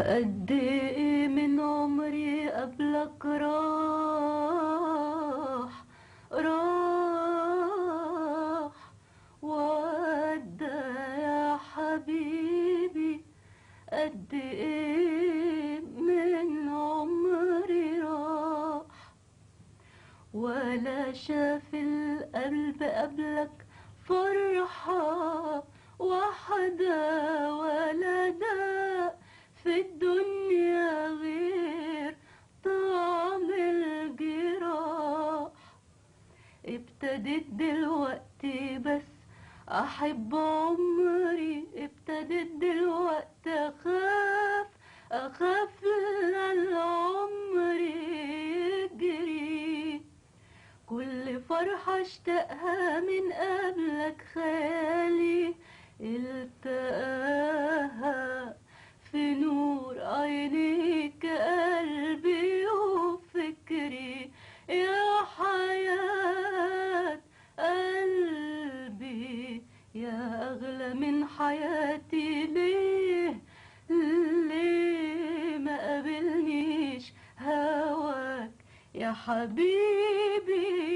قد ايه من عمري قبلك راح وودى يا حبيبي. قد ايه من عمري راح ولا شاف القلب قبلك فرحة واحدة ولا داء في الدنيا غير طعم الجراح. ابتديت دلوقتي بس احب عمري، ابتديت دلوقتي اخاف العمر يجري. كل فرحة اشتاقها من قبلك خالي التقاها في نور عينيك قلبي وفكري. يا حياة قلبي يا أغلى من حياتي، ليه ما قابلنيش هواك يا حبيبي